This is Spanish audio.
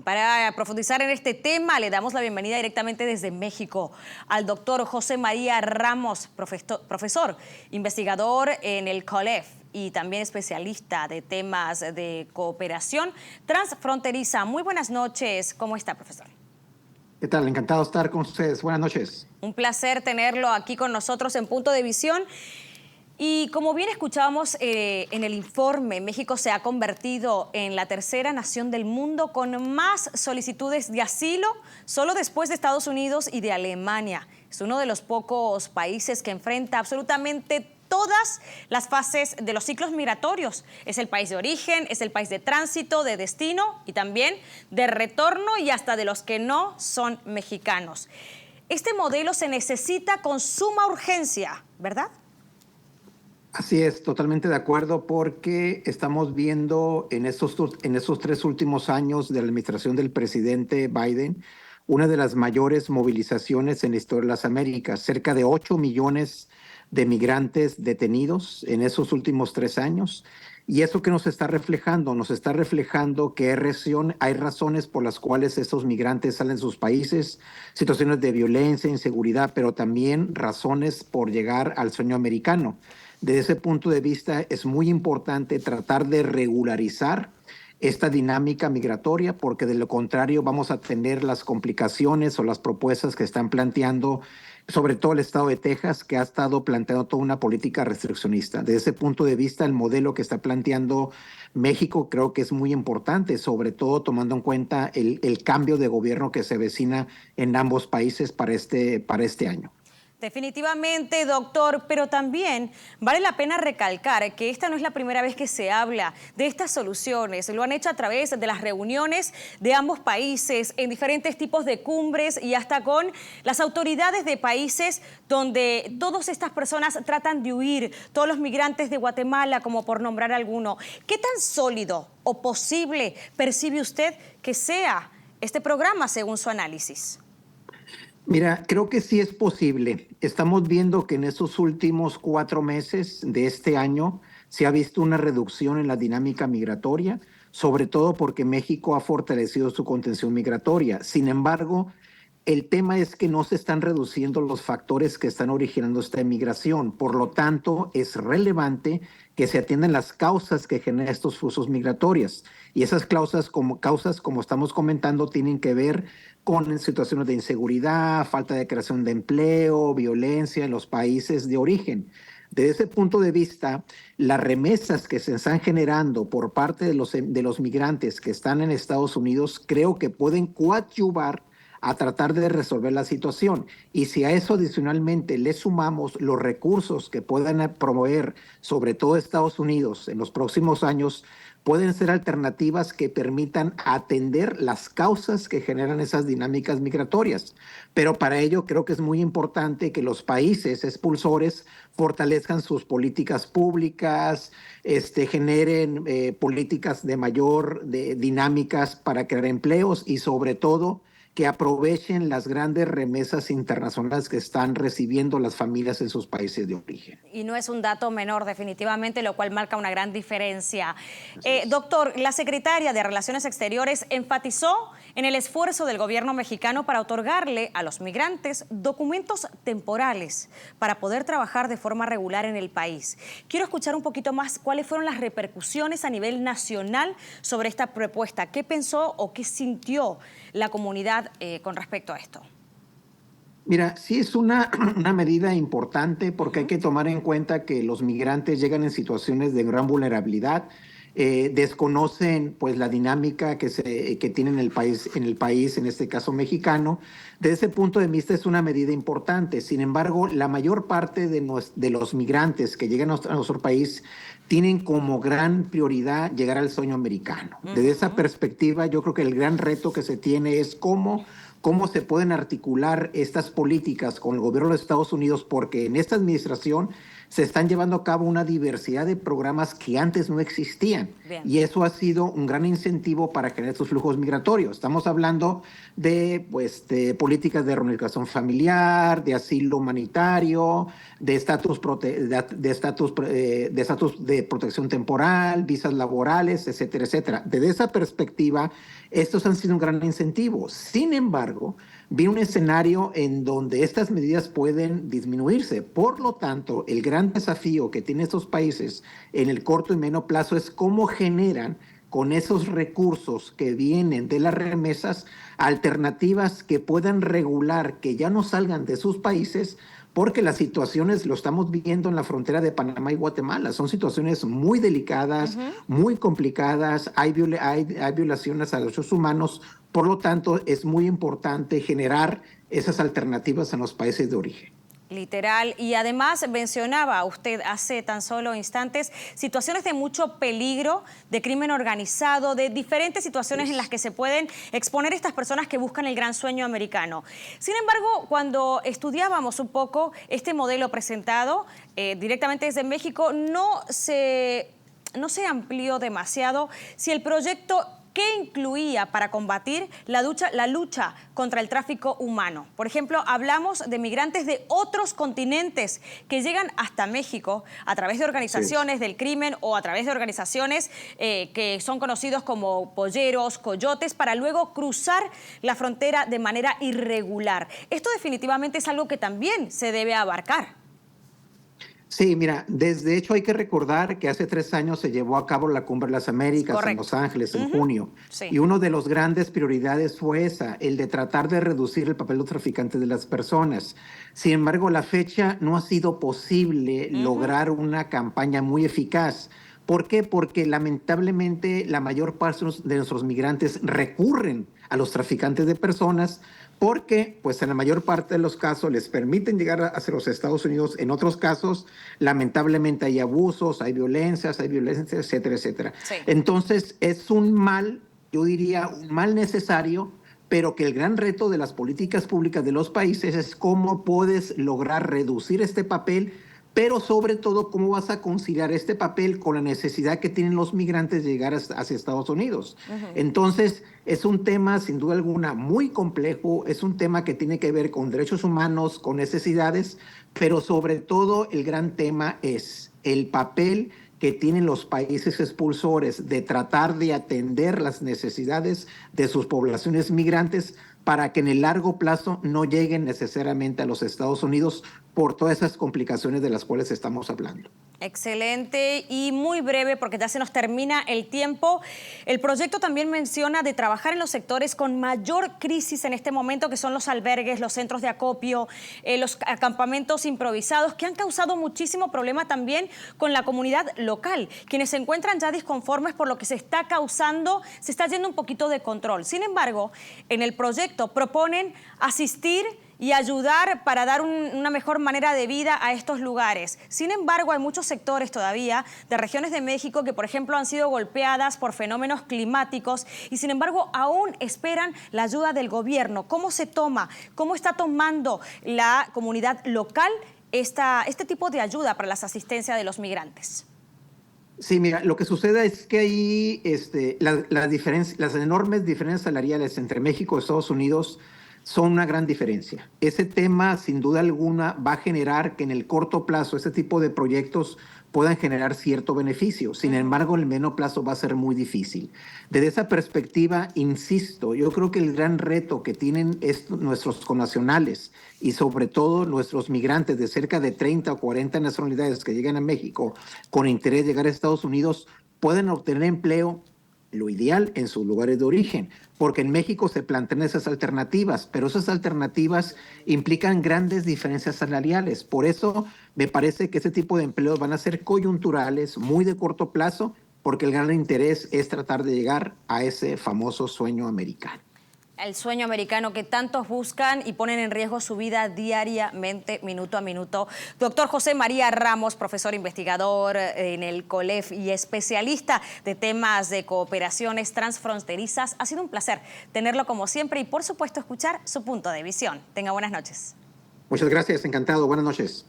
Para profundizar en este tema, le damos la bienvenida directamente desde México al doctor José María Ramos, profesor, investigador en el COLEF y también especialista de temas de cooperación transfronteriza. Muy buenas noches. ¿Cómo está, profesor? ¿Qué tal? Encantado de estar con ustedes. Buenas noches. Un placer tenerlo aquí con nosotros en Punto de Visión. Y como bien escuchábamos en el informe, México se ha convertido en la tercera nación del mundo con más solicitudes de asilo, solo después de Estados Unidos y de Alemania. Es uno de los pocos países que enfrenta absolutamente todas las fases de los ciclos migratorios. Es el país de origen, es el país de tránsito, de destino y también de retorno y hasta de los que no son mexicanos. Este modelo se necesita con suma urgencia, ¿verdad? Así es, totalmente de acuerdo, porque estamos viendo en estos 3 últimos años de la administración del presidente Biden una de las mayores movilizaciones en la historia de las Américas, cerca de 8 millones de migrantes detenidos en esos últimos 3 años. ¿Y eso qué nos está reflejando? Nos está reflejando que hay razones por las cuales estos migrantes salen de sus países, situaciones de violencia, inseguridad, pero también razones por llegar al sueño americano. Desde ese punto de vista es muy importante tratar de regularizar esta dinámica migratoria, porque de lo contrario vamos a tener las complicaciones o las propuestas que están planteando, sobre todo el estado de Texas, que ha estado planteando toda una política restriccionista. Desde ese punto de vista, el modelo que está planteando México creo que es muy importante, sobre todo tomando en cuenta el cambio de gobierno que se avecina en ambos países para este año. Definitivamente, doctor, pero también vale la pena recalcar que esta no es la primera vez que se habla de estas soluciones. Lo han hecho a través de las reuniones de ambos países, en diferentes tipos de cumbres y hasta con las autoridades de países donde todas estas personas tratan de huir, todos los migrantes de Guatemala, como por nombrar alguno. ¿Qué tan sólido o posible percibe usted que sea este programa según su análisis? Mira, creo que sí es posible. Estamos viendo que en estos últimos 4 meses de este año se ha visto una reducción en la dinámica migratoria, sobre todo porque México ha fortalecido su contención migratoria. Sin embargo, el tema es que no se están reduciendo los factores que están originando esta migración. Por lo tanto, es relevante que se atiendan las causas que generan estos flujos migratorios. Y esas causas, como estamos comentando, tienen que ver con situaciones de inseguridad, falta de creación de empleo, violencia en los países de origen. Desde ese punto de vista, las remesas que se están generando por parte de los migrantes que están en Estados Unidos, creo que pueden coadyuvar a tratar de resolver la situación. Y si a eso adicionalmente le sumamos los recursos que puedan proveer, sobre todo Estados Unidos, en los próximos años, pueden ser alternativas que permitan atender las causas que generan esas dinámicas migratorias. Pero para ello creo que es muy importante que los países expulsores fortalezcan sus políticas públicas, generen políticas de mayor dinámicas para crear empleos y sobre todo que aprovechen las grandes remesas internacionales que están recibiendo las familias en sus países de origen. Y no es un dato menor, definitivamente, lo cual marca una gran diferencia. Doctor, la secretaria de Relaciones Exteriores enfatizó en el esfuerzo del gobierno mexicano para otorgarle a los migrantes documentos temporales para poder trabajar de forma regular en el país. Quiero escuchar un poquito más cuáles fueron las repercusiones a nivel nacional sobre esta propuesta. ¿Qué pensó o qué sintió la comunidad con respecto a esto? Mira, sí es una medida importante porque hay que tomar en cuenta que los migrantes llegan en situaciones de gran vulnerabilidad, desconocen pues la dinámica que tiene en el país, en este caso mexicano. Desde ese punto de vista es una medida importante. Sin embargo, la mayor parte de los migrantes que llegan a nuestro país tienen como gran prioridad llegar al sueño americano. Desde esa perspectiva, yo creo que el gran reto que se tiene es cómo se pueden articular estas políticas con el gobierno de Estados Unidos, porque en esta administración se están llevando a cabo una diversidad de programas que antes no existían. Bien. Y eso ha sido un gran incentivo para generar estos flujos migratorios. Estamos hablando de políticas de reunificación familiar, de asilo humanitario, de estatus de protección temporal, visas laborales, etcétera, etcétera. Desde esa perspectiva, estos han sido un gran incentivo. Sin embargo, vi un escenario en donde estas medidas pueden disminuirse. Por lo tanto, el gran desafío que tienen estos países en el corto y medio plazo es cómo generan con esos recursos que vienen de las remesas alternativas que puedan regular, que ya no salgan de sus países, porque las situaciones, lo estamos viendo en la frontera de Panamá y Guatemala, son situaciones muy delicadas, muy complicadas, hay violaciones a los derechos humanos, por lo tanto es muy importante generar esas alternativas en los países de origen. Literal. Y además mencionaba usted hace tan solo instantes situaciones de mucho peligro, de crimen organizado, de diferentes situaciones en las que se pueden exponer estas personas que buscan el gran sueño americano. Sin embargo, cuando estudiábamos un poco este modelo presentado directamente desde México, no se amplió demasiado si el proyecto ¿qué incluía para combatir la lucha contra el tráfico humano? Por ejemplo, hablamos de migrantes de otros continentes que llegan hasta México a través de organizaciones del crimen o a través de organizaciones que son conocidos como polleros, coyotes, para luego cruzar la frontera de manera irregular. Esto definitivamente es algo que también se debe abarcar. Sí, mira, desde hecho hay que recordar que hace 3 años se llevó a cabo la Cumbre de las Américas en Los Ángeles en junio. Sí. Y una de las grandes prioridades fue esa, el de tratar de reducir el papel de los traficantes de las personas. Sin embargo, a la fecha no ha sido posible lograr una campaña muy eficaz. ¿Por qué? Porque lamentablemente la mayor parte de nuestros migrantes recurren a los traficantes de personas porque pues en la mayor parte de los casos les permiten llegar hacia los Estados Unidos. En otros casos, lamentablemente hay abusos, hay violencia, etcétera, etcétera. Sí. Entonces es un mal, yo diría, un mal necesario, pero que el gran reto de las políticas públicas de los países es cómo puedes lograr reducir este papel, pero sobre todo cómo vas a conciliar este papel con la necesidad que tienen los migrantes de llegar hacia Estados Unidos. Entonces, es un tema sin duda alguna muy complejo, es un tema que tiene que ver con derechos humanos, con necesidades, pero sobre todo el gran tema es el papel que tienen los países expulsores de tratar de atender las necesidades de sus poblaciones migrantes para que en el largo plazo no lleguen necesariamente a los Estados Unidos por todas esas complicaciones de las cuales estamos hablando. Excelente y muy breve porque ya se nos termina el tiempo. El proyecto también menciona de trabajar en los sectores con mayor crisis en este momento, que son los albergues, los centros de acopio, los acampamentos improvisados, que han causado muchísimo problema también con la comunidad local, quienes se encuentran ya disconformes por lo que se está causando, se está yendo un poquito de control. Sin embargo, en el proyecto proponen asistir y ayudar para dar una mejor manera de vida a estos lugares. Sin embargo, hay muchos sectores todavía de regiones de México que, por ejemplo, han sido golpeadas por fenómenos climáticos y, sin embargo, aún esperan la ayuda del gobierno. ¿Cómo se toma? ¿Cómo está tomando la comunidad local este tipo de ayuda para la asistencia de los migrantes? Sí, mira, lo que sucede es que ahí las enormes diferencias salariales entre México y Estados Unidos son una gran diferencia. Ese tema, sin duda alguna, va a generar que en el corto plazo este tipo de proyectos puedan generar cierto beneficio. Sin embargo, en el mediano plazo va a ser muy difícil. Desde esa perspectiva, insisto, yo creo que el gran reto que tienen nuestros connacionales y sobre todo nuestros migrantes de cerca de 30 o 40 nacionalidades que llegan a México con interés de llegar a Estados Unidos, pueden obtener empleo, lo ideal en sus lugares de origen, porque en México se plantean esas alternativas, pero esas alternativas implican grandes diferencias salariales. Por eso me parece que ese tipo de empleos van a ser coyunturales, muy de corto plazo, porque el gran interés es tratar de llegar a ese famoso sueño americano. El sueño americano que tantos buscan y ponen en riesgo su vida diariamente, minuto a minuto. Doctor José María Ramos, profesor investigador en el COLEF y especialista de temas de cooperaciones transfronterizas. Ha sido un placer tenerlo como siempre y, por supuesto, escuchar su punto de visión. Tenga buenas noches. Muchas gracias, encantado. Buenas noches.